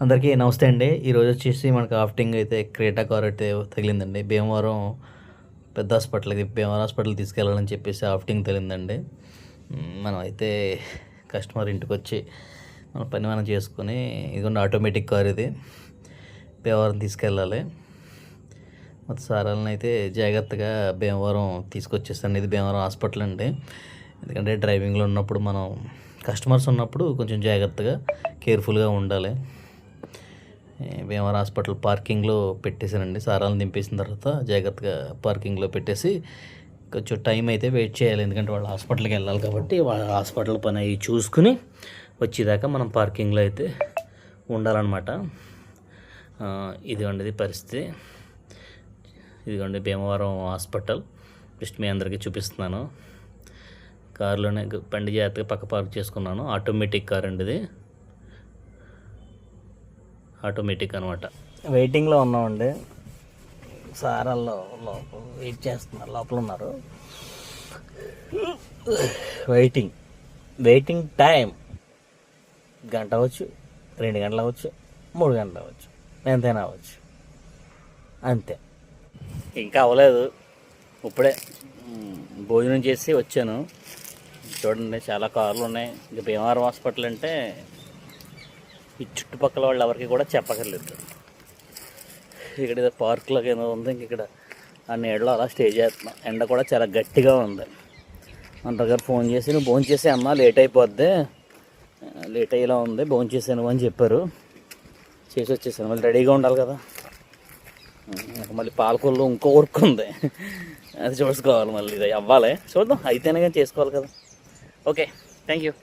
అందరికీ నమస్తే అండి. ఈరోజు వచ్చేసి మనకు ఆఫ్టింగ్ అయితే క్రేటా కార్ అయితే తగిలిందండి. భీమవరం పెద్ద హాస్పిటల్కి భీమవరం హాస్పిటల్కి తీసుకెళ్ళాలని చెప్పేసి ఆఫ్టింగ్ తగిలిందండి. మనం అయితే కస్టమర్ ఇంటికి వచ్చి మన పని మనం చేసుకొని ఇదిగోండి ఆటోమేటిక్ కార్ ఇది భీమవరం తీసుకెళ్ళాలి. మొత్తం సారాలను అయితే జాగ్రత్తగా భీమవరం తీసుకొచ్చేస్తాను. ఇది భీమవరం హాస్పిటల్ అండి. ఎందుకంటే డ్రైవింగ్లో ఉన్నప్పుడు మనం కస్టమర్స్ ఉన్నప్పుడు కొంచెం జాగ్రత్తగా కేర్ఫుల్గా ఉండాలి. భీమవరం హాస్పిటల్ పార్కింగ్లో పెట్టేశానండి. సారాలను దింపేసిన తర్వాత జాగ్రత్తగా పార్కింగ్లో పెట్టేసి కొంచెం టైం అయితే వెయిట్ చేయాలి. ఎందుకంటే వాళ్ళు హాస్పిటల్కి వెళ్ళాలి కాబట్టి వాళ్ళ హాస్పిటల్ పని అవి చూసుకుని వచ్చేదాకా మనం పార్కింగ్లో అయితే ఉండాలన్నమాట. ఇదిగోండి ఇది పరిస్థితి. ఇదిగోండి భీమవరం హాస్పిటల్. జస్ట్ మీ అందరికీ చూపిస్తున్నాను. కారులోనే బండి జాగ్రత్తగా పక్క పార్క్ చేసుకున్నాను. ఆటోమేటిక్ కార్ అండి ఇది. ఆటోమేటిక్ అనమాట. వెయిటింగ్లో ఉన్నామండి. సారాల్లో లోపల వెయిట్ చేస్తున్నారు, లోపల ఉన్నారు. వెయిటింగ్ టైం గంట అవ్వచ్చు, 2 గంటలు అవ్వచ్చు, 3 గంటలు అవ్వచ్చు, ఎంతైనా అవ్వచ్చు, అంతే. ఇంకా అవ్వలేదు, ఇప్పుడే భోజనం చేసి వచ్చాను. చూడండి చాలా కార్లు ఉన్నాయి. ఇంకా భీమవరం హాస్పిటల్ అంటే ఈ చుట్టుపక్కల వాళ్ళు ఎవరికి కూడా చెప్పక్కర్లేదు. ఇక్కడ ఏదో పార్క్లోకి ఏదో ఉంది. ఇంక ఇక్కడ ఆ నీడలో అలా స్టే చేస్తున్నాం. ఎండ కూడా చాలా గట్టిగా ఉంది. మన దగ్గర ఫోన్ చేసి నువ్వు భోజనం చేసే అమ్మ లేట్ అయిపోద్ది, లేట్ అయ్యేలా ఉంది, భోజనం చేసాను అని చెప్పారు. చేసి వచ్చేసాను. మళ్ళీ రెడీగా ఉండాలి కదా. మళ్ళీ పాలకొల్లు ఇంకో వర్క్ ఉంది, అది చూసుకోవాలి. మళ్ళీ ఇది అవ్వాలి, చూద్దాం. అయితేనే కానీ చేసుకోవాలి కదా. Okay, thank you.